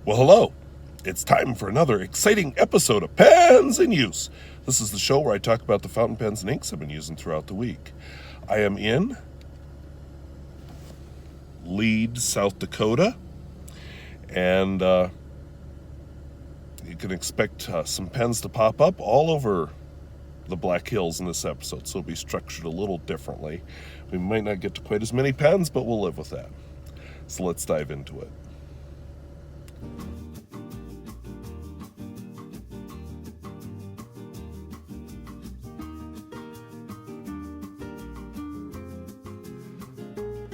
Well, hello. It's time for another exciting episode of Pens in Use. This is the show where I talk about the fountain pens and inks I've been using throughout the week. I am in Lead, South Dakota, and you can expect some pens to pop up all over the Black Hills in this episode, so it'll be structured a little differently. We might not get to quite as many pens, but we'll live with that. So let's dive into it.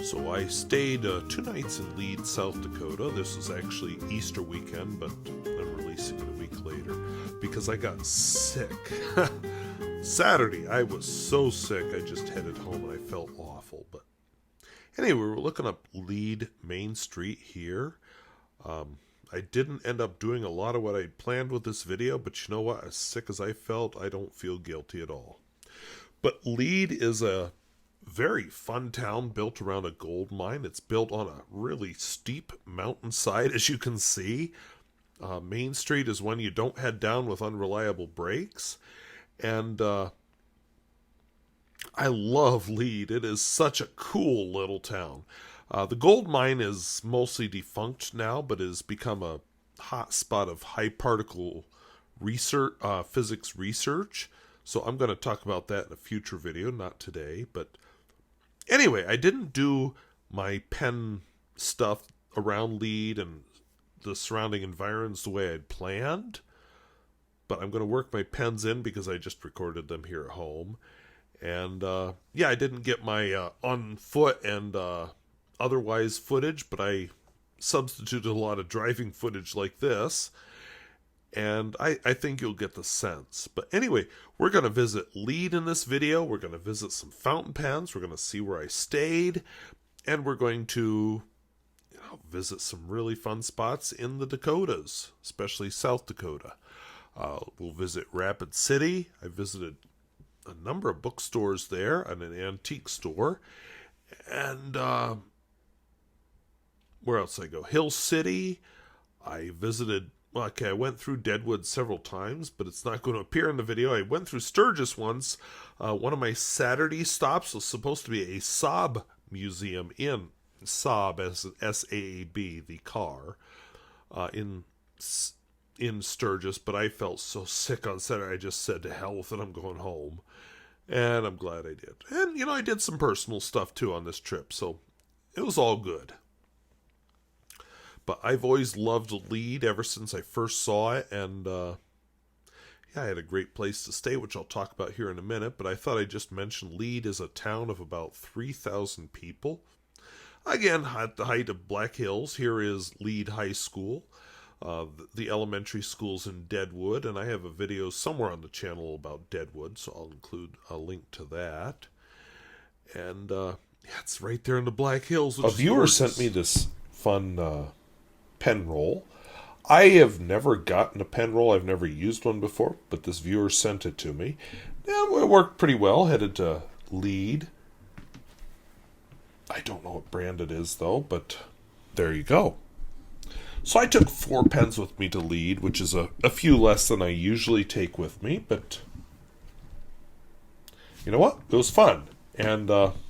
So I stayed 2 nights in Lead, South Dakota. This was actually Easter weekend, but I'm releasing it a week later because I got sick. Saturday, I was so sick, I just headed home and I felt awful. But anyway, we were looking up Lead Main Street here. I didn't end up doing a lot of what I'd planned with this video, but you know what? As sick as I felt, I don't feel guilty at all. But Lead is a very fun town built around a gold mine. It's built on a really steep mountainside, as you can see. Main Street is one you don't head down with unreliable brakes. And I love Lead. It is such a cool little town. The gold mine is mostly defunct now, but has become a hot spot of high particle research, physics research. So I'm going to talk about that in a future video, not today. But anyway, I didn't do my pen stuff around Lead and the surrounding environs the way I'd planned. But I'm going to work my pens in because I just recorded them here at home. And yeah, I didn't get my on foot and otherwise footage, but I substituted a lot of driving footage like this. And I think you'll get the sense. But anyway, we're going to visit Lead in this video. We're going to visit some fountain pens. We're going to see where I stayed. And we're going to visit some really fun spots in the Dakotas, especially South Dakota. We'll visit Rapid City. I visited a number of bookstores there and an antique store. And where else did I go? Hill City. I visited... Okay, I went through Deadwood several times, but it's not going to appear in the video. I went through Sturgis once. One of my Saturday stops was supposed to be a Saab museum in Saab, as S-A-A-B, the car, in Sturgis, but I felt so sick on Saturday, I just said to hell with it, I'm going home. And I'm glad I did. And, I did some personal stuff, too, on this trip, so it was all good. But I've always loved Lead ever since I first saw it, and yeah, I had a great place to stay, which I'll talk about here in a minute, but I thought I'd just mention Lead is a town of about 3,000 people. Again, at the height of Black Hills, here is Lead High School, the elementary school's in Deadwood, and I have a video somewhere on the channel about Deadwood, so I'll include a link to that. And yeah, it's right there in the Black Hills. A viewer sent me this fun pen roll. I have never gotten a pen roll. I've never used one before, but this viewer sent it to me. Yeah, it worked pretty well. Headed to Lead. I don't know what brand it is, though, but there you go. So I took 4 pens with me to Lead, which is a few less than I usually take with me, but you know what? It was fun. And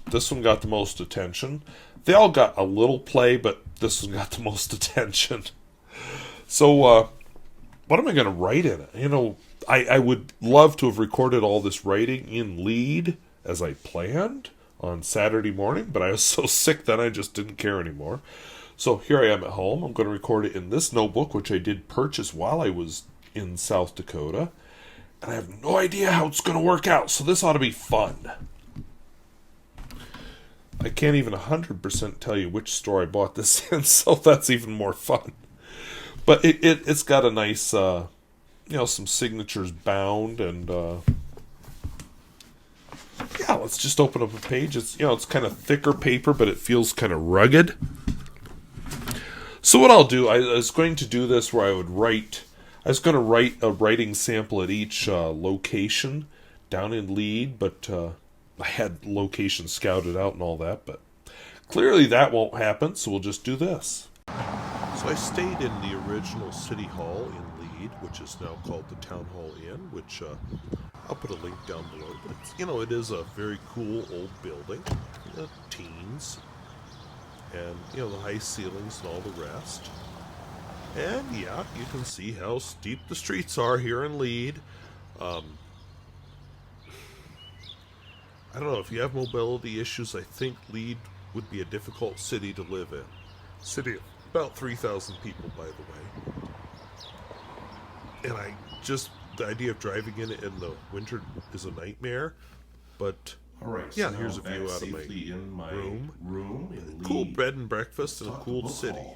this one got the most attention. They all got a little play, but this one got the most attention. So what am I going to write in it? I would love to have recorded all this writing in Lead as I planned on Saturday morning, but I was so sick then I just didn't care anymore. So here I am at home. I'm going to record it in this notebook, which I did purchase while I was in South Dakota. And I have no idea how it's going to work out, so this ought to be fun. I can't even 100% tell you which store I bought this in, so that's even more fun. But it's got a nice, some signatures bound, and yeah, let's just open up a page. It's it's kind of thicker paper, but it feels kind of rugged. So what I'll do, I was going to do this where I was going to write a writing sample at each location down in Lead, but I had locations scouted out and all that, but clearly that won't happen, so we'll just do this. So So I stayed in the original City Hall in Leeds, which is now called the Town Hall Inn, which I'll put a link down below. But it's, it is a very cool old building, teens, and the high ceilings and all the rest. And yeah, you can see how steep the streets are here in Leeds. I don't know, if you have mobility issues, I think Leeds would be a difficult city to live in. City of about 3,000 people, by the way. And the idea of driving in it in the winter is a nightmare. But all right, yeah, so here's a view out of my room. Cool bed and breakfast in a cool city.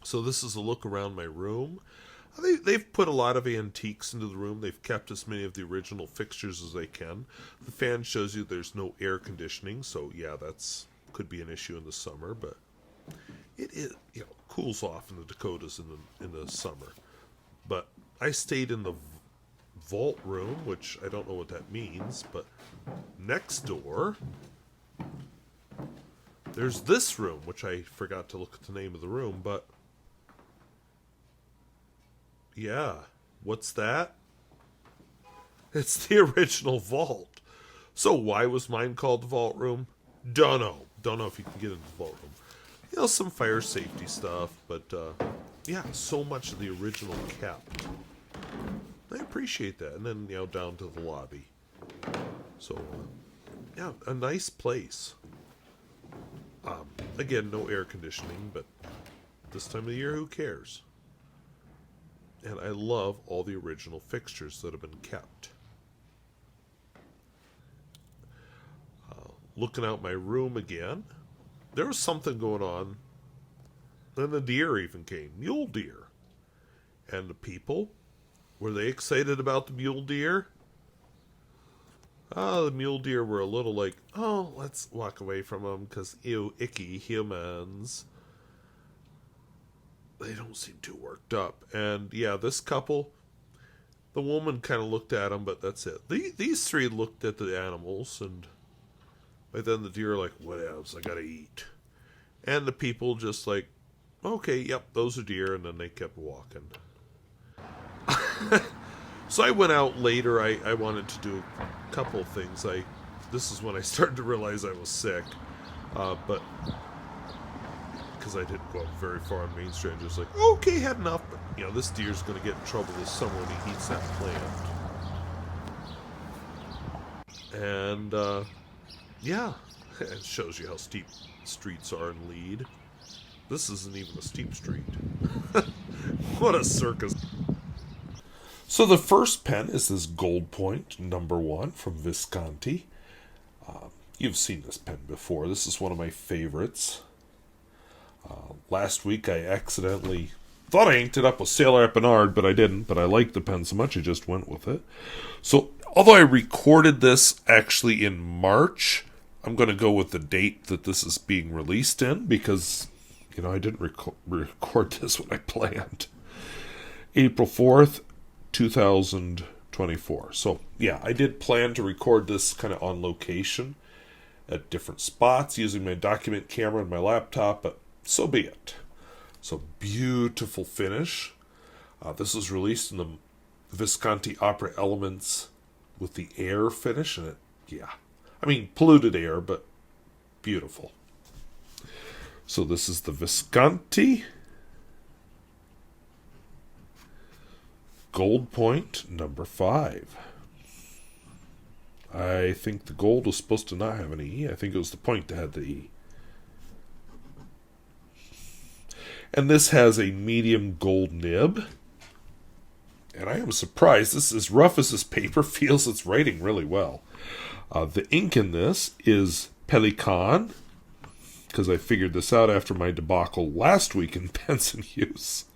So this is a look around my room. They've put a lot of antiques into the room. They've kept as many of the original fixtures as they can. The fan shows you there's no air conditioning, so yeah, that's could be an issue in the summer, but it is, cools off in the Dakotas in the summer. But I stayed in the vault room, which I don't know what that means, but next door there's this room, which I forgot to look at the name of the room, but yeah, what's that? It's the original vault. So why was mine called the vault room? Don't know if you can get into the vault room. Some fire safety stuff, but yeah, so much of the original kept. I appreciate that. And then, down to the lobby. So, yeah, a nice place. Again, no air conditioning, but this time of the year, who cares? And I love all the original fixtures that have been kept. Looking out my room again, there was something going on. Then the deer even came. Mule deer. And the people, were they excited about the mule deer? The mule deer were a little like, oh, let's walk away from them because, ew, icky humans. They don't seem too worked up. And yeah, this couple, the woman kind of looked at them, but that's it. These three looked at the animals, and by then the deer are like, what else? I gotta eat. And the people just like, okay, yep, those are deer, and then they kept walking. So I went out later. I wanted to do a couple of things. This is when I started to realize I was sick, but because I didn't go up very far on Main Street. I was like, okay, had enough. But this deer's going to get in trouble this summer when he eats that plant. And yeah, it shows you how steep streets are in Leeds. This isn't even a steep street. What a circus. So the first pen is this Gold Point No. 1 from Visconti. You've seen this pen before. This is one of my favorites. Last week I accidentally thought I inked it up with Sailor Bernard, but I didn't. But I liked the pen so much I just went with it. So although I recorded this actually in March, I'm going to go with the date that this is being released in because, I didn't record this when I planned. April 4th, 2024. So, yeah, I did plan to record this kind of on location at different spots using my document camera and my laptop, but so be it. So, beautiful finish. This was released in the Visconti Opera Elements with the air finish, and polluted air, but beautiful. So this is the Visconti Gold Point No. 5. I think the gold was supposed to not have an E. I think it was the point that had the E. And this has a medium gold nib. And I am surprised. This, as rough as this paper feels, it's writing really well. The ink in this is Pelikan, because I figured this out after my debacle last week in pens and use.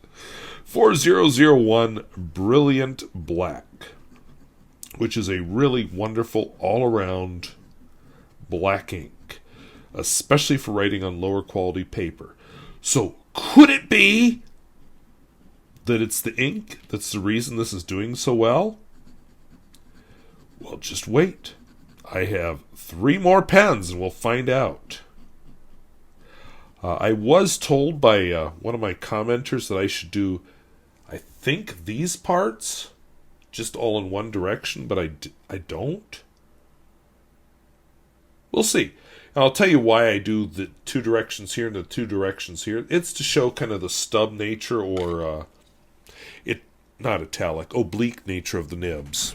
4001 Brilliant Black, which is a really wonderful all-around black ink, especially for writing on lower quality paper. So could it be that it's the ink that's the reason this is doing so well? Well, just wait. I have 3 more pens and we'll find out. I was told by one of my commenters that I should do, I think, these parts just all in one direction, but I don't. We'll see. And I'll tell you why I do the two directions here and the two directions here. It's to show kind of the stub nature or not italic, oblique nature of the nibs.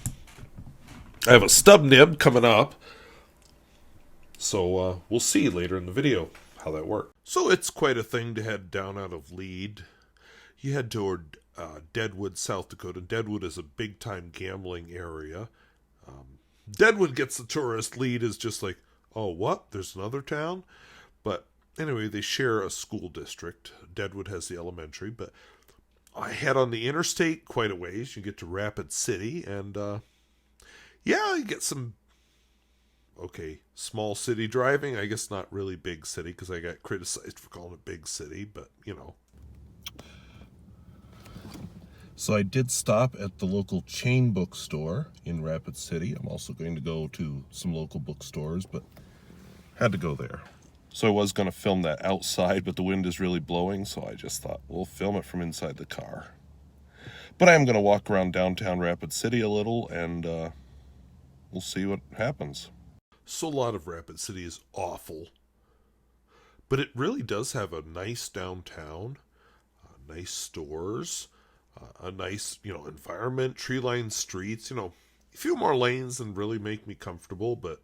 I have a stub nib coming up, so we'll see later in the video how that works. So it's quite a thing to head down out of Lead. You head toward Deadwood, South Dakota. Deadwood is a big-time gambling area. Deadwood gets the tourist. Lead is just like, oh, what? There's another town? But anyway, they share a school district. Deadwood has the elementary, but I head on the interstate quite a ways. You get to Rapid City, and yeah, you get some, okay, small city driving. I guess not really big city, because I got criticized for calling it big city, but, you know. So I did stop at the local chain bookstore in Rapid City. I'm also going to go to some local bookstores, but had to go there. So I was going to film that outside, but the wind is really blowing, so I just thought, we'll film it from inside the car. But I am going to walk around downtown Rapid City a little, and we'll see what happens. So a lot of Rapid City is awful, but it really does have a nice downtown, nice stores, a nice, environment, tree-lined streets, a few more lanes than really make me comfortable, but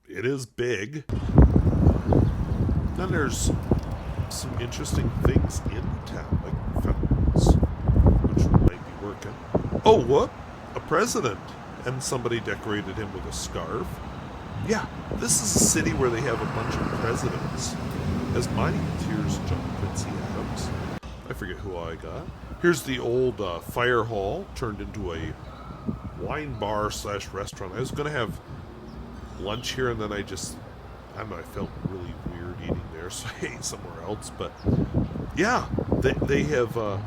it is big. Then there's some interesting things in town, like fountains, which might be working. Oh, what? A president. And somebody decorated him with a scarf. Yeah, this is a city where they have a bunch of presidents as monuments. Here's John Quincy Adams. I forget who I got. Here's the old fire hall turned into a wine bar / restaurant. I was going to have lunch here, and then I don't know, I felt really weird eating there, so I ate somewhere else. But yeah, they have a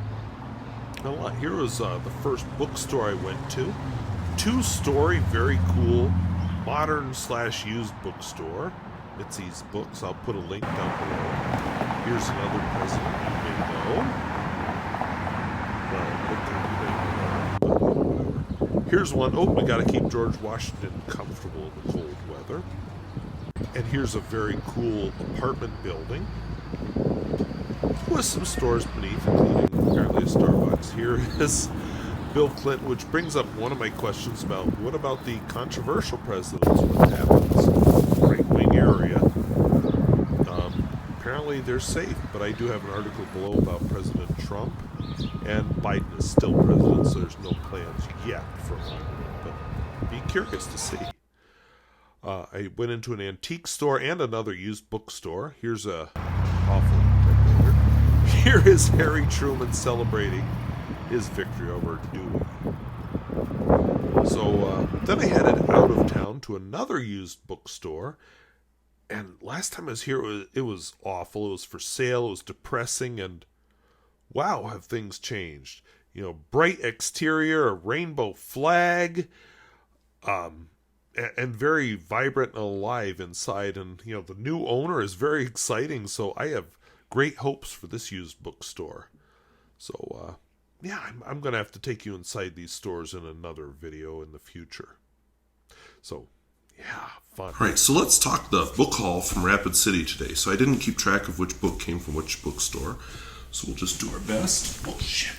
lot. Here was the first bookstore I went to. 2-story, very cool, modern / used bookstore. Mitzi's Books. I'll put a link down below. Here's another president you may know. Here's one. Oh, we got to keep George Washington comfortable in the cold weather. And here's a very cool apartment building with some stores beneath, including apparently a Starbucks. Here is Bill Clinton, which brings up one of my questions about what about the controversial presidents? What happens in the right-wing area? Apparently they're safe, but I do have an article below about President Trump, and Biden is still president, so there's no plans yet for him, but be curious to see. I went into an antique store and another used bookstore. Here's a awful typewriter. Here is Harry Truman celebrating his victory over Dewey. So then I headed out of town to another used bookstore, and last time I was here, it was awful. It was for sale. It was depressing, and wow, have things changed. Bright exterior, a rainbow flag, and very vibrant and alive inside. And, the new owner is very exciting, so I have great hopes for this used bookstore. So, yeah, I'm going to have to take you inside these stores in another video in the future. So, yeah, fun. All right, so let's talk the book haul from Rapid City today. So I didn't keep track of which book came from which bookstore, so we'll just do our best. Oh, shit.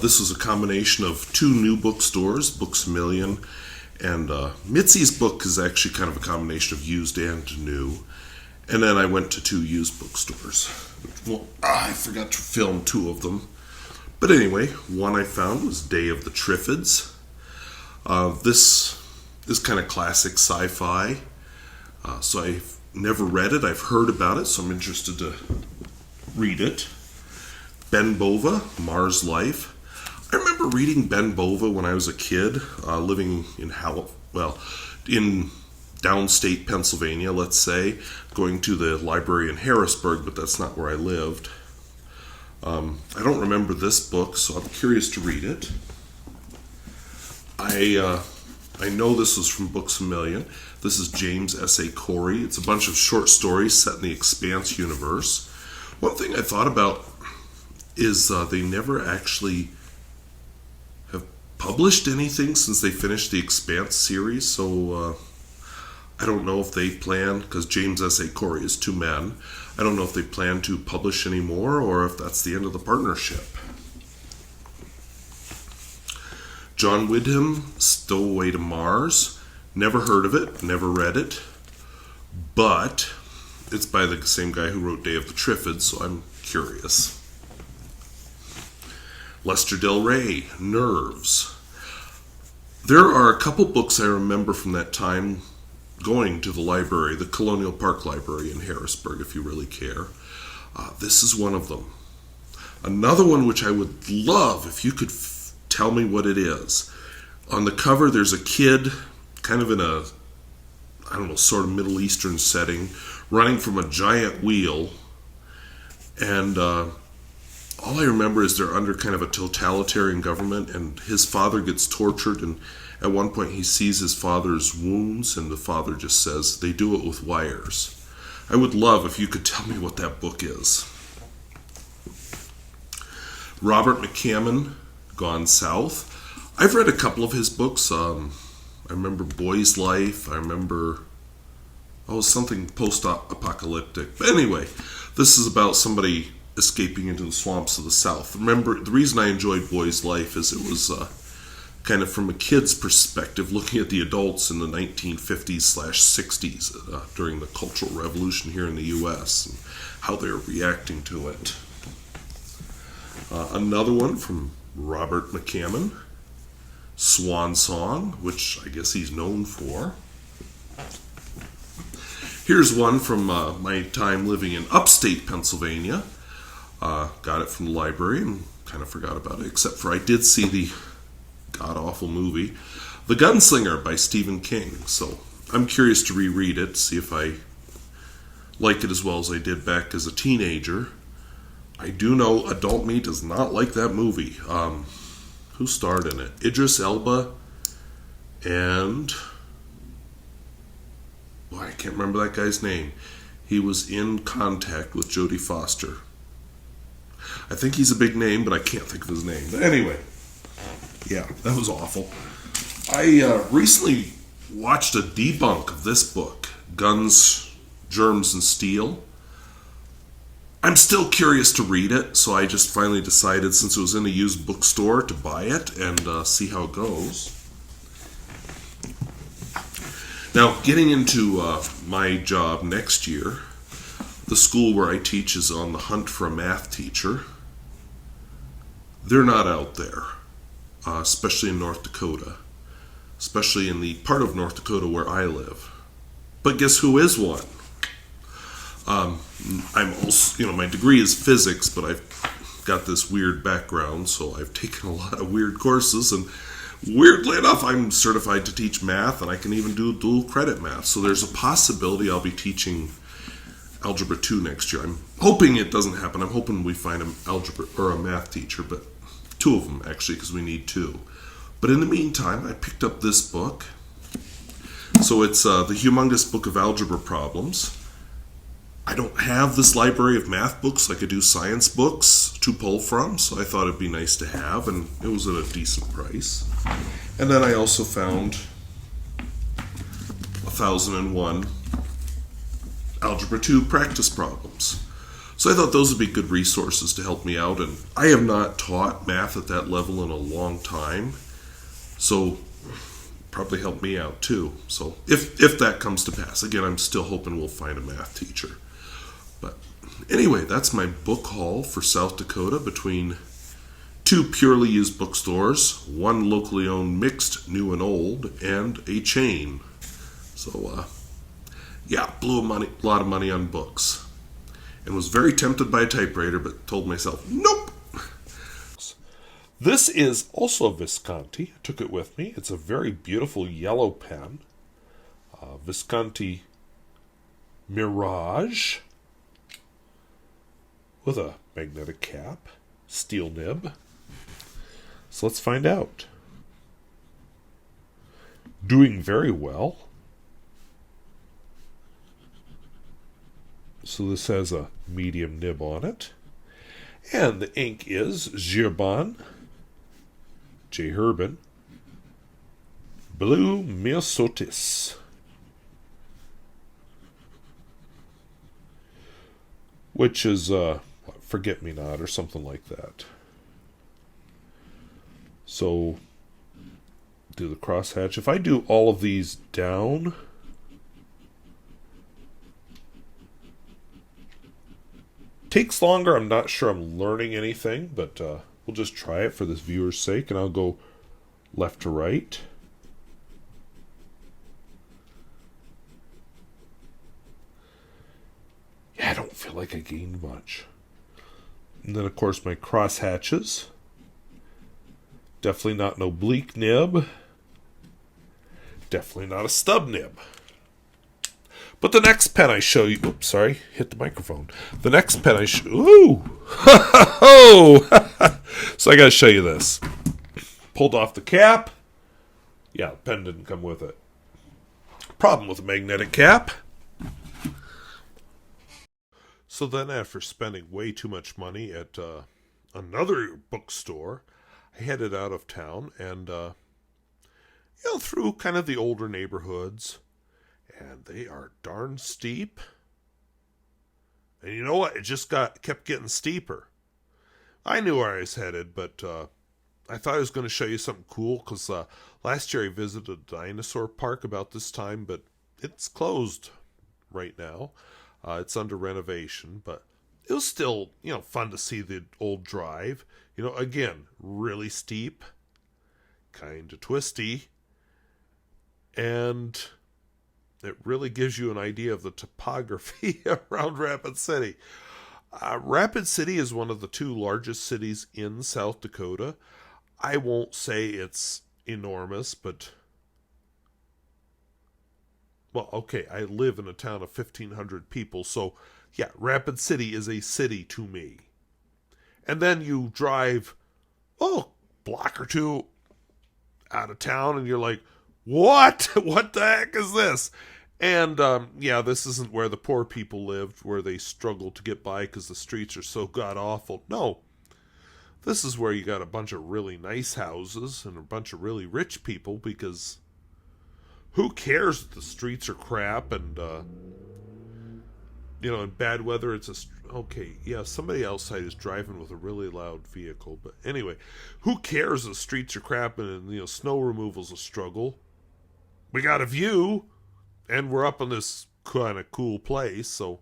This is a combination of 2 new bookstores, Books A Million, and Mitzi's Book is actually kind of a combination of used and new. And then I went to 2 used bookstores. Well, I forgot to film 2 of them. But anyway, one I found was Day of the Triffids. This is kind of classic sci-fi. So I've never read it. I've heard about it, so I'm interested to read it. Ben Bova, Mars Life. I remember reading Ben Bova when I was a kid, living in in downstate Pennsylvania, let's say, going to the library in Harrisburg, but that's not where I lived. I don't remember this book, so I'm curious to read it. I I know this was from Books A Million. This is James S.A. Corey. It's a bunch of short stories set in the Expanse universe. One thing I thought about is they never actually have published anything since they finished the Expanse series, so I don't know if they plan, because James S.A. Corey is two men, I don't know if they plan to publish any more or if that's the end of the partnership. John Wyndham, Stowaway to Mars. Never heard of it, never read it, but it's by the same guy who wrote Day of the Triffids, so I'm curious. Lester Del Rey, Nerves. There are a couple books I remember from that time going to the library, the Colonial Park Library in Harrisburg, if you really care. This is one of them. Another one which I would love if you could tell me what it is. On the cover, there's a kid, kind of in a, I don't know, sort of Middle Eastern setting, running from a giant wheel. And all I remember is they're under kind of a totalitarian government, and his father gets tortured, and at one point he sees his father's wounds, and the father just says, they do it with wires. I would love if you could tell me what that book is. Robert McCammon, Gone South. I've read a couple of his books. I remember Boy's Life. I remember, something post-apocalyptic. But anyway, this is about somebody escaping into the swamps of the South. Remember, the reason I enjoyed Boy's Life is it was kind of from a kid's perspective, looking at the adults in the 1950s/60s during the Cultural Revolution here in the U.S. and how they're reacting to it. Another one from Robert McCammon, Swan Song, which I guess he's known for. Here's one from my time living in upstate Pennsylvania. Got it from the library and kind of forgot about it, except for I did see the god-awful movie, The Gunslinger by Stephen King. So I'm curious to reread it, see if I like it as well as I did back as a teenager. I do know Adult Me does not like that movie. Who starred in it? Idris Elba and... I can't remember that guy's name. He was in Contact with Jodie Foster. I think he's a big name, but I can't think of his name. But anyway, yeah, that was awful. I recently watched a debunk of this book, Guns, Germs, and Steel. I'm still curious to read it, so I just finally decided, since it was in a used bookstore, to buy it and see how it goes. Now, getting into my job next year, the school where I teach is on the hunt for a math teacher. They're not out there, especially in North Dakota, especially in the part of North Dakota where I live. But guess who is one? I'm also, my degree is physics, but I've got this weird background, so I've taken a lot of weird courses, and weirdly enough, I'm certified to teach math, and I can even do dual credit math. So there's a possibility I'll be teaching Algebra 2 next year. I'm hoping it doesn't happen. I'm hoping we find an algebra or a math teacher, but two of them actually, because we need two. But in the meantime, I picked up this book. So it's the Humongous Book of Algebra Problems. I don't have this library of math books like I do science books to pull from, so I thought it'd be nice to have, and it was at a decent price. And then I also found 1001 Algebra 2 practice problems. So I thought those would be good resources to help me out, and I have not taught math at that level in a long time, so probably help me out too. So if that comes to pass, again, I'm still hoping we'll find a math teacher. But anyway, that's my book haul for South Dakota between two purely used bookstores, one locally owned mixed new and old, and a chain. So, blew a lot of money on books. And was very tempted by a typewriter, but told myself, nope. This is also a Visconti. I took it with me. It's a very beautiful yellow pen. Visconti Mirage. With a magnetic cap, steel nib. So let's find out. doing very well. So this has a medium nib on it. And the ink is Herbin, J. Herbin, Bleu Myosotis, which is forget-me-not or something like that. So do the crosshatch. If I do all of these down, takes longer. I'm not sure I'm learning anything, but we'll just try it for this viewer's sake, and I'll go left to right. Yeah, I don't feel like I gained much. And then, of course, my crosshatches. Definitely not an oblique nib. Definitely not a stub nib. But the next pen I show you... Oops, sorry. Hit the microphone. The next pen I show... Ooh! So I got to show you this. Pulled off the cap. Yeah, the pen didn't come with it. Problem with a magnetic cap. So then, after spending way too much money at another bookstore, I headed out of town and, through kind of the older neighborhoods. And they are darn steep. And you know what? It just kept getting steeper. I knew where I was headed, but I thought I was going to show you something cool, because last year I visited a dinosaur park about this time, but it's closed right now. It's under renovation, but it was still, fun to see the old drive. Again, really steep, kind of twisty, and it really gives you an idea of the topography around Rapid City. Rapid City is one of the 2 largest cities in South Dakota. I won't say it's enormous, but... Well, okay, I live in a town of 1,500 people, so yeah, Rapid City is a city to me. And then you drive, a block or 2 out of town, and you're like, what? What the heck is this? And, this isn't where the poor people lived, where they struggle to get by because the streets are so god-awful. No. This is where you got a bunch of really nice houses and a bunch of really rich people, because who cares if the streets are crap and, in bad weather it's somebody outside is driving with a really loud vehicle. But anyway, who cares if the streets are crap and, snow removal's a struggle? We got a view, and we're up in this kind of cool place, so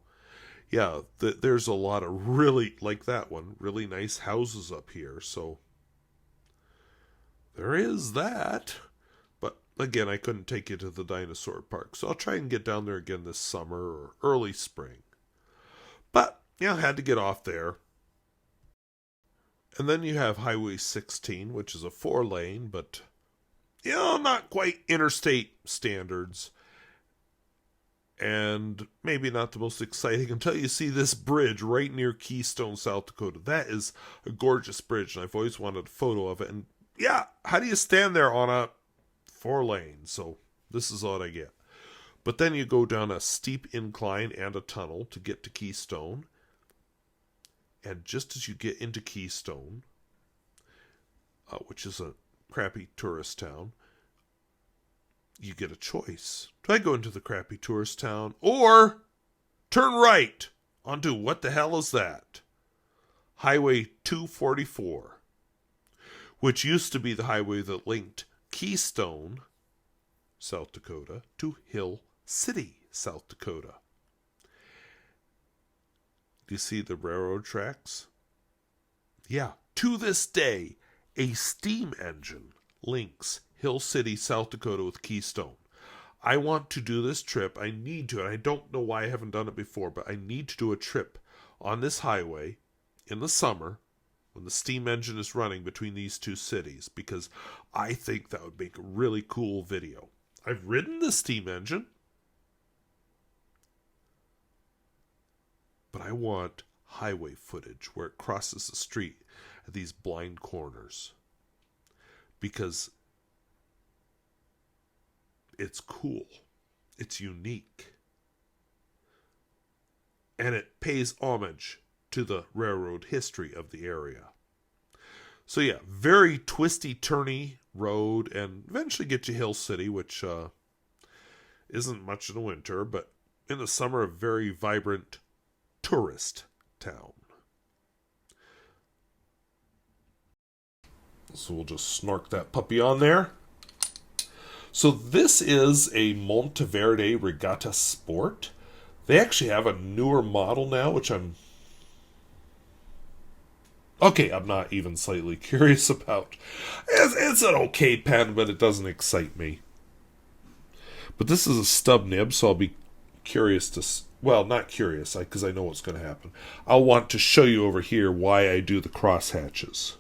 yeah, there's a lot of really, like that one, really nice houses up here, so there is that. But again, I couldn't take you to the dinosaur park, so I'll try and get down there again this summer or early spring. But, I had to get off there. And then you have Highway 16, which is a 4-lane, but, not quite interstate standards. And maybe not the most exciting until you see this bridge right near Keystone, South Dakota. That is a gorgeous bridge, and I've always wanted a photo of it. And yeah, how do you stand there on a 4-lane? So this is what I get. But then you go down a steep incline and a tunnel to get to Keystone. And just as you get into Keystone, which is a crappy tourist town, you get a choice. Do I go into the crappy tourist town or turn right onto, what the hell is that? Highway 244, which used to be the highway that linked Keystone, South Dakota, to Hill City, South Dakota. Do you see the railroad tracks? Yeah, to this day, a steam engine links Hill City, South Dakota with Keystone. I want to do this trip. I need to, and I don't know why I haven't done it before, but I need to do a trip on this highway in the summer when the steam engine is running between these 2 cities, because I think that would make a really cool video. I've ridden the steam engine, but I want highway footage where it crosses the street at these blind corners, because it's cool. It's unique. And it pays homage to the railroad history of the area. So yeah, very twisty, turny road, and eventually get to Hill City, which isn't much in the winter, but in the summer, a very vibrant tourist town. So we'll just snork that puppy on there. So this is a Monteverde Regatta Sport. They actually have a newer model now, which I'm not even slightly curious about. It's an okay pen, but it doesn't excite me. But this is a stub nib, so I'll be curious to... Well, not curious, because I know what's going to happen. I'll want to show you over here why I do the cross hatches.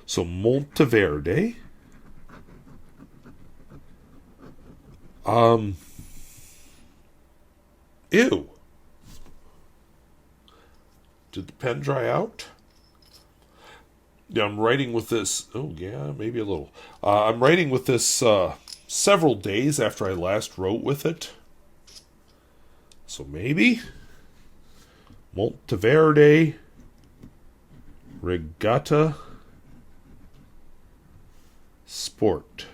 So Monteverde. Ew. Did the pen dry out? Yeah, I'm writing with this... Oh, yeah, maybe a little. I'm writing with this several days after I last wrote with it. So maybe... Monteverde Regatta Sport.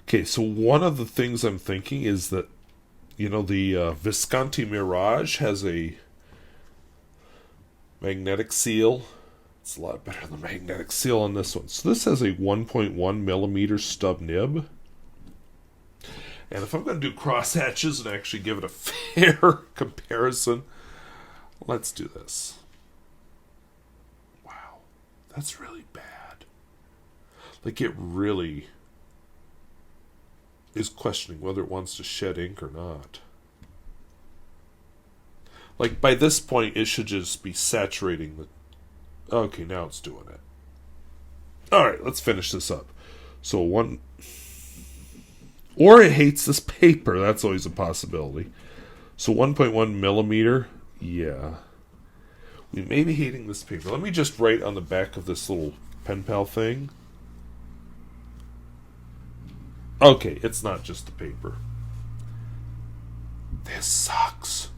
Okay, so one of the things I'm thinking is that, the Visconti Mirage has a magnetic seal. It's a lot better than the magnetic seal on this one. So this has a 1.1 millimeter stub nib. And if I'm going to do cross hatches and actually give it a fair comparison, let's do this. Wow, that's really bad. Like, it really is questioning whether it wants to shed ink or not. Like, by this point, it should just be saturating the... Okay, now it's doing it. Alright, let's finish this up. So one... Or it hates this paper. That's always a possibility. So 1.1 millimeter. Yeah. We may be hating this paper. Let me just write on the back of this little pen pal thing. Okay, it's not just the paper. This sucks.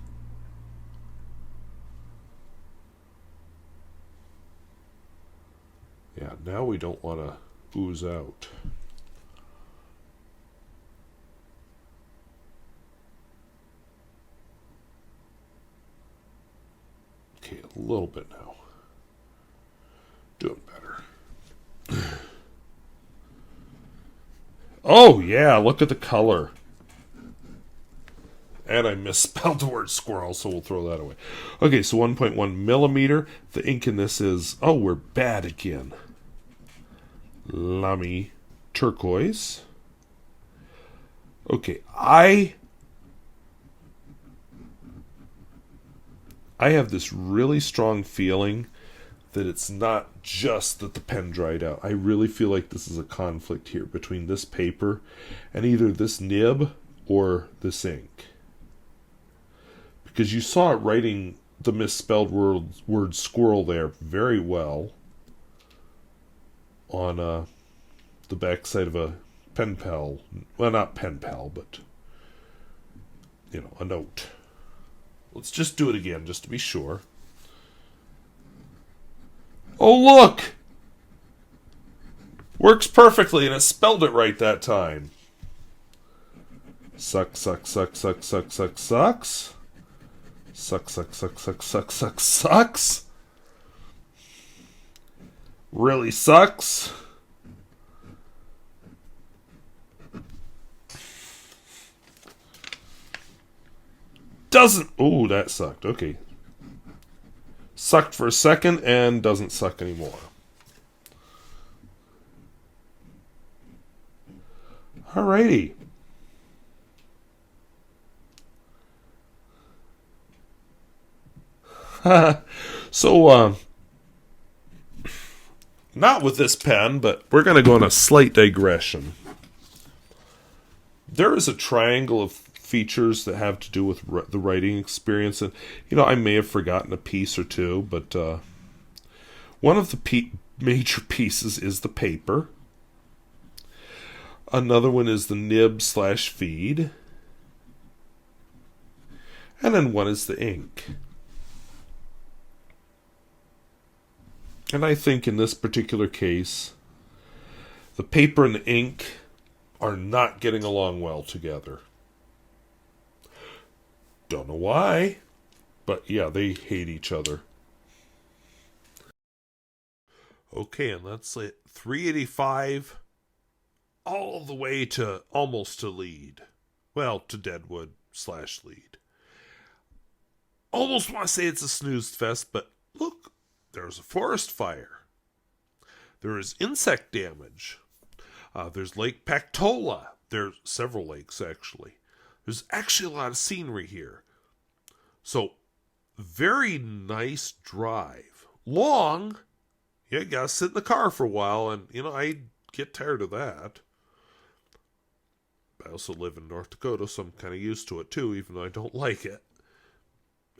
Yeah, now we don't want to ooze out. Okay, a little bit now. Doing better. Oh, yeah, look at the color. And I misspelled the word squirrel, so we'll throw that away. Okay, so 1.1 millimeter. The ink in this is... Oh, we're bad again. Lamy Turquoise. Okay, I have this really strong feeling that it's not just that the pen dried out. I really feel like this is a conflict here between this paper and either this nib or this ink. Because you saw it writing the misspelled word squirrel there very well on the backside of a pen pal. Well, not pen pal, but, a note. Let's just do it again, just to be sure. Oh, look! Works perfectly, and it spelled it right that time. Sucks. Sucks. Really sucks. Doesn't... Oh, that sucked. Okay. Sucked for a second and doesn't suck anymore. Alrighty. So, not with this pen, but we're going to go on a slight digression. There is a triangle of features that have to do with the writing experience, and I may have forgotten a piece or two, but One of the major pieces is the paper. Another one is the nib/feed. And then one is the ink. And I think in this particular case, the paper and the ink are not getting along well together. Don't know why, but yeah, they hate each other. Okay, and that's it. 385 all the way to almost to Lead. Well, to Deadwood/Lead. Almost want to say it's a snooze fest, but look, there's a forest fire. There is insect damage. There's Lake Pactola. There's several lakes, actually. There's actually a lot of scenery here. So, very nice drive. Long. Yeah, you gotta sit in the car for a while, and, I get tired of that. I also live in North Dakota, so I'm kind of used to it, too, even though I don't like it.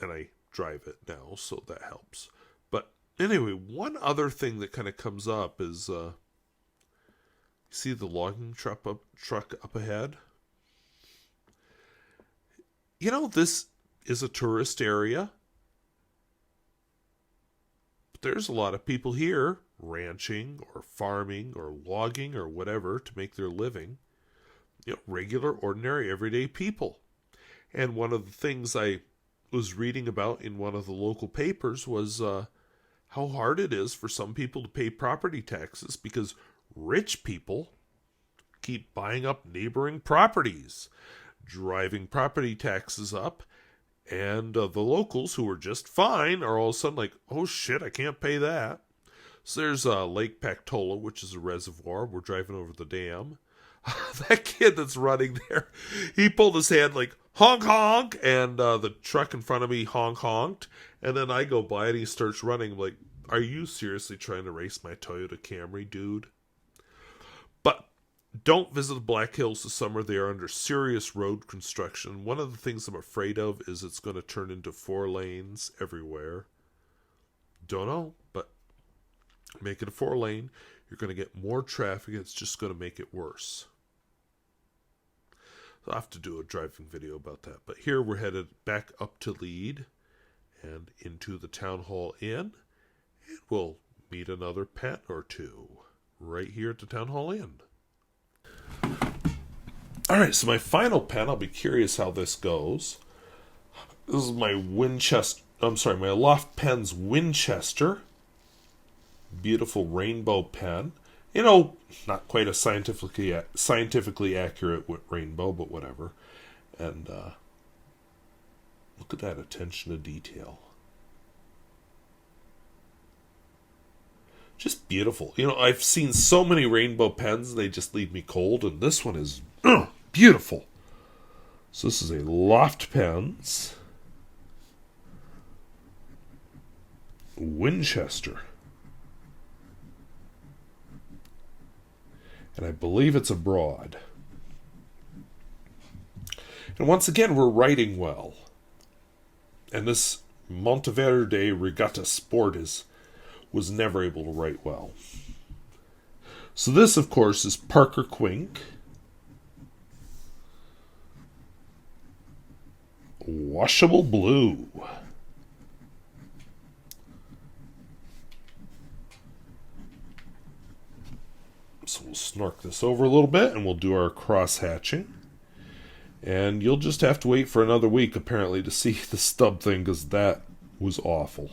And I drive it now, so that helps. But anyway, one other thing that kind of comes up is, you see the logging truck up ahead? This is a tourist area. But there's a lot of people here ranching or farming or logging or whatever to make their living. Regular, ordinary, everyday people. And one of the things I was reading about in one of the local papers was how hard it is for some people to pay property taxes because rich people keep buying up neighboring properties, driving property taxes up, and the locals who are just fine are all of a sudden like, oh shit, I can't pay that. So there's Lake Pactola, which is a reservoir. We're driving over the dam. That kid that's running there, he pulled his hand like, honk honk, and the truck in front of me honked, and then I go by and he starts running. I'm like, are you seriously trying to race my Toyota Camry, dude? But don't visit the Black Hills this summer. They are under serious road construction. One of the things I'm afraid of is it's going to turn into 4 lanes everywhere. Don't know, but make it a 4-lane. You're going to get more traffic. It's just going to make it worse. I'll have to do a driving video about that. But here we're headed back up to Lead and into the Town Hall Inn. And we'll meet another pen or two right here at the Town Hall Inn. Alright, so my final pen, I'll be curious how this goes. This is my my Loft Pens Winchester. Beautiful rainbow pen. Not quite a scientifically accurate rainbow, but whatever. And look at that attention to detail. Just beautiful. I've seen so many rainbow pens, they just leave me cold, and this one is beautiful. So this is a Loft Pens Winchester. And I believe it's a broad. And once again, we're writing well. And this Monteverde Regatta Sport was never able to write well. So this, of course, is Parker Quink. Washable Bleu. So we'll snork this over a little bit and we'll do our cross-hatching. And you'll just have to wait for another week, apparently, to see the stub thing, because that was awful.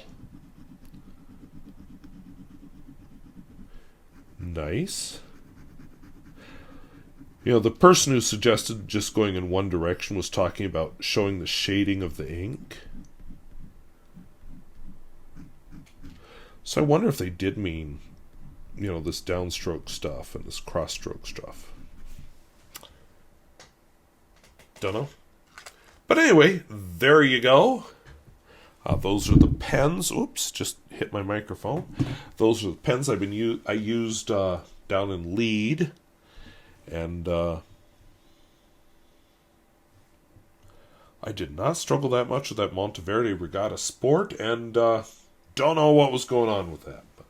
Nice. The person who suggested just going in one direction was talking about showing the shading of the ink. So I wonder if they did mean this downstroke stuff and this cross-stroke stuff. Don't know. But anyway, there you go. Those are the pens. Oops, just hit my microphone. Those are the pens I used down in Lead. And I did not struggle that much with that Monteverde Regatta Sport. And don't know what was going on with that. But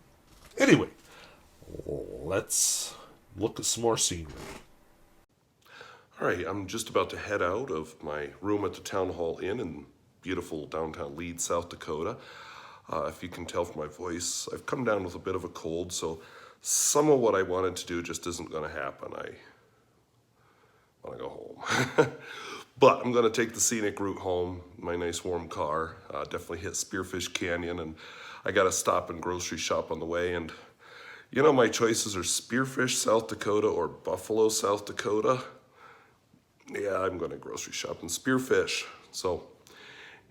Anyway, let's look at some more scenery. All right, I'm just about to head out of my room at the Town Hall Inn in beautiful downtown Leeds, South Dakota. If you can tell from my voice, I've come down with a bit of a cold, so some of what I wanted to do just isn't going to happen. I want to go home. But I'm going to take the scenic route home, my nice warm car. Definitely hit Spearfish Canyon, and I got to stop and grocery shop on the way. And you know, my choices are Spearfish, South Dakota, or Buffalo, South Dakota. Yeah, I'm going to grocery shop in Spearfish. So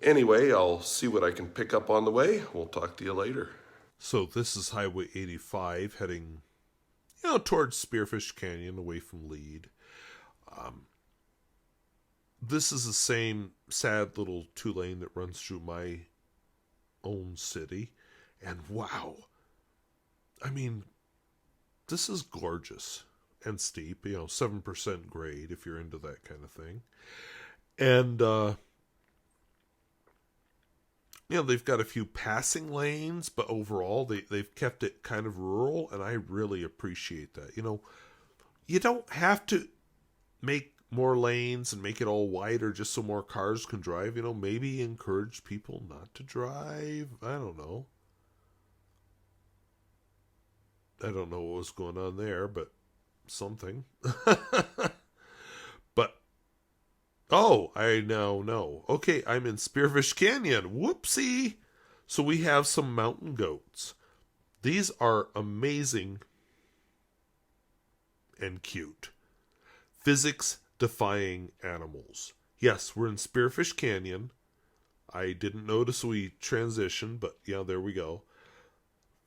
anyway, I'll see what I can pick up on the way. We'll talk to you later. So this is Highway 85 heading, towards Spearfish Canyon away from Lead. This is the same sad little 2-lane that runs through my own city. And wow, I mean, this is gorgeous and steep, 7% grade if you're into that kind of thing. And, they've got a few passing lanes, but overall they've kept it kind of rural, and I really appreciate that. You don't have to make more lanes and make it all wider just so more cars can drive. Maybe encourage people not to drive. I don't know what was going on there, but something. But, I now know. Okay, I'm in Spearfish Canyon. Whoopsie! So we have some mountain goats. These are amazing and cute. Physics-defying animals. Yes, we're in Spearfish Canyon. I didn't notice we transitioned, but yeah, there we go.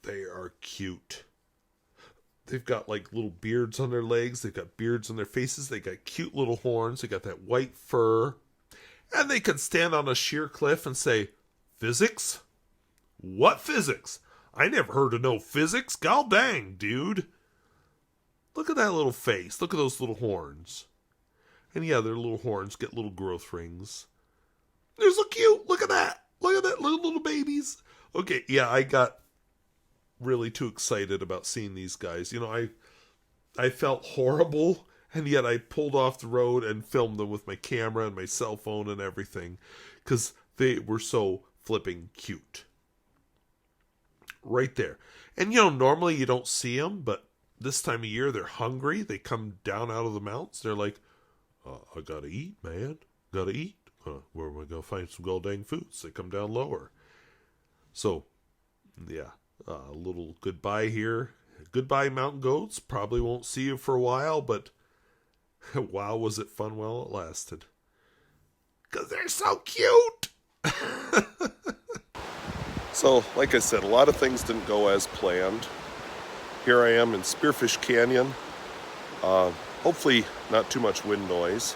They are cute. They've got like little beards on their legs. They've got beards on their faces. They got cute little horns. They got that white fur. And they can stand on a sheer cliff and say, "Physics? What physics? I never heard of no physics. Gol dang, dude." Look at that little face. Look at those little horns. And yeah, their little horns get little growth rings. They're so cute. Look at that. Look at that little babies. Okay, yeah, I got really too excited about seeing these guys. I felt horrible, and yet I pulled off the road and filmed them with my camera and my cell phone and everything, because they were so flipping cute. Right there. And normally you don't see them, but this time of year they're hungry. They come down out of the mountains. They're like, I gotta eat, man. Gotta eat. Where am I gonna find some gold dang foods? They come down lower. So, yeah. A little goodbye here. Goodbye, mountain goats. Probably won't see you for a while, but wow, was it fun while it lasted. Because they're so cute! So, like I said, a lot of things didn't go as planned. Here I am in Spearfish Canyon. Hopefully not too much wind noise.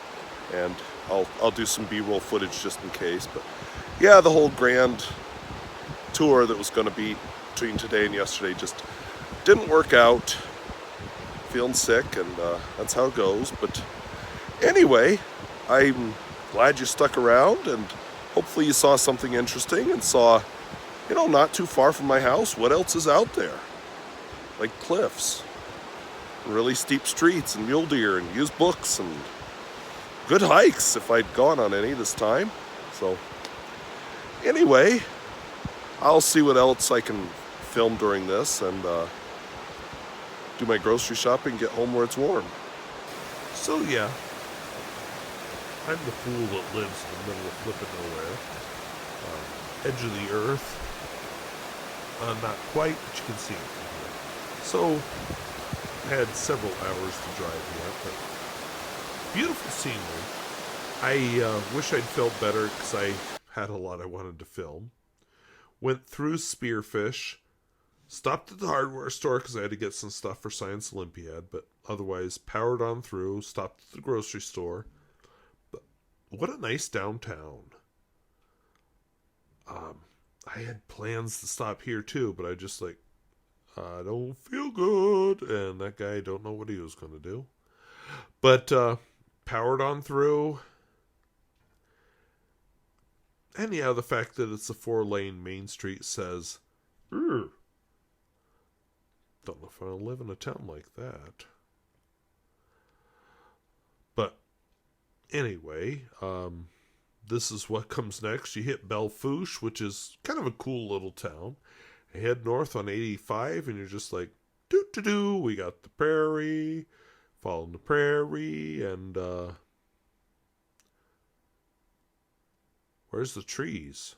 And I'll do some B-roll footage just in case. But yeah, the whole grand tour that was going to be between today and yesterday just didn't work out. Feeling sick, and that's how it goes. But anyway, I'm glad you stuck around, and hopefully you saw something interesting and saw, not too far from my house, what else is out there. Like cliffs, really steep streets, and mule deer, and used books, and good hikes if I'd gone on any this time. So anyway, I'll see what else I can film during this, and do my grocery shopping, get home where it's warm. So yeah, I'm the fool that lives in the middle of flipping nowhere. Edge of the earth. Not quite, but you can see it from here. So, I had several hours to drive yet, but beautiful scenery. I wish I'd felt better because I had a lot I wanted to film. Went through Spearfish. Stopped at the hardware store because I had to get some stuff for Science Olympiad, but otherwise powered on through, stopped at the grocery store. But what a nice downtown. I had plans to stop here too, but I just I don't feel good, and that guy don't know what he was going to do. But powered on through. And yeah, the fact that it's a 4-lane main street says, Don't know if I want to live in a town like that. But anyway, this is what comes next. You hit Belfouche, which is kind of a cool little town. You head north on 85, and you're just like, doo-doo-doo, we got the prairie, following the prairie, and where's the trees?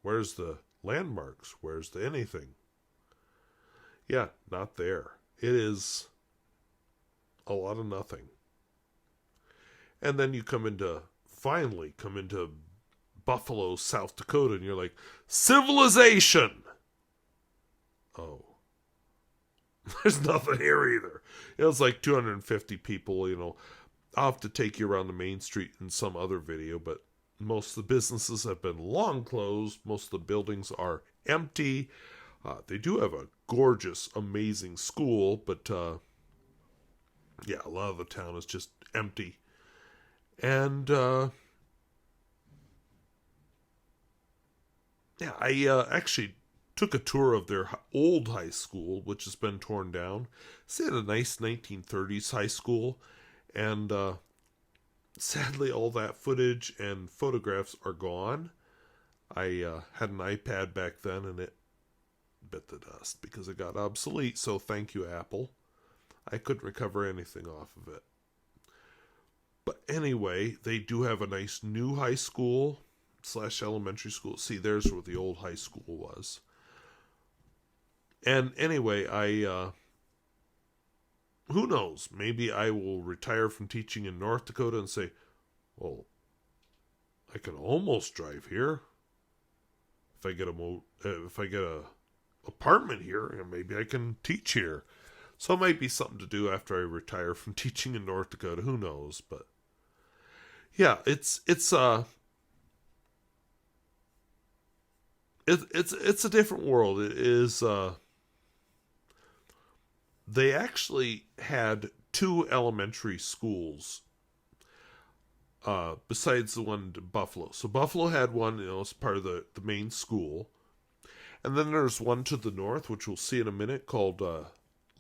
Where's the landmarks? Where's the anything? Yeah, not there. It is a lot of nothing. And then you finally come into Buffalo, South Dakota, and you're like, civilization! Oh. There's nothing here either. It was like 250 people, I'll have to take you around the main street in some other video, but most of the businesses have been long closed. Most of the buildings are empty. They do have a gorgeous, amazing school, but yeah, a lot of the town is just empty. And yeah, I actually took a tour of their old high school, which has been torn down. They had a nice 1930s high school, and sadly all that footage and photographs are gone. I had an iPad back then, and it bit the dust because it got obsolete, so thank you, Apple. I couldn't recover anything off of it. But anyway, they do have a nice new high school / elementary school. See, there's where the old high school was. And anyway, who knows? Maybe I will retire from teaching in North Dakota and say, well, I can almost drive here. If I get a apartment here, maybe I can teach here. So it might be something to do after I retire from teaching in North Dakota. Who knows? But yeah, it's a different world. It is. They actually had 2 elementary schools besides the one in Buffalo. So Buffalo had one, as part of the main school. And then there's one to the north, which we'll see in a minute, called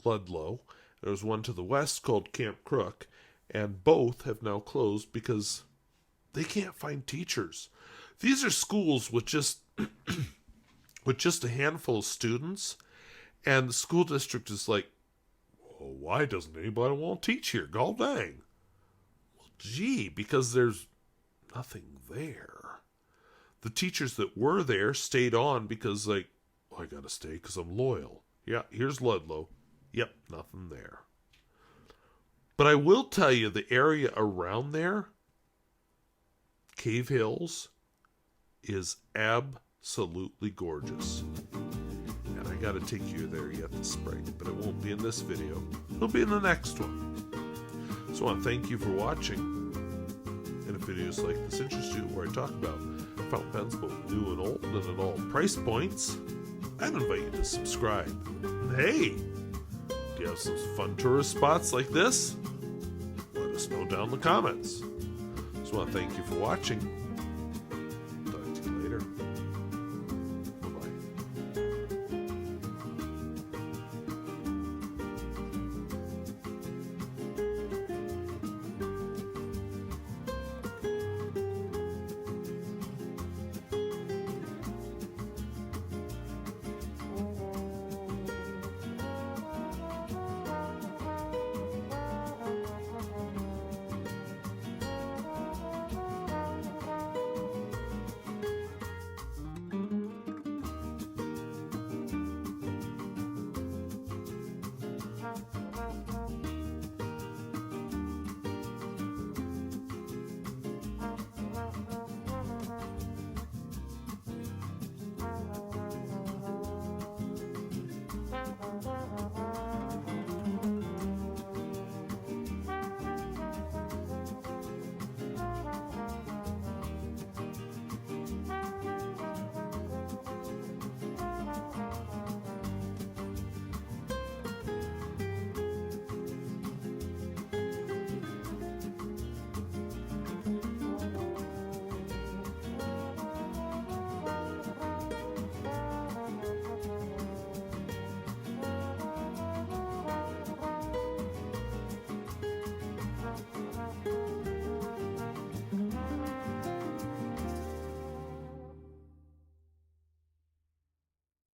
Ludlow. There's one to the west called Camp Crook. And both have now closed because they can't find teachers. These are schools with just with just a handful of students. And the school district is like, well, why doesn't anybody want to teach here? God dang. Well, gee, because there's nothing there. The teachers that were there stayed on because, I got to stay because I'm loyal. Yeah, here's Ludlow. Yep, nothing there. But I will tell you, the area around there, Cave Hills, is absolutely gorgeous. And I got to take you there yet this spring, but it won't be in this video. It'll be in the next one. So I want to thank you for watching. And if videos like this interest you, where I talk about fountain pens both new and old and at all price points, I'd invite you to subscribe. And hey, do you have some fun tourist spots like this? Let us know down in the comments. So I want to thank you for watching.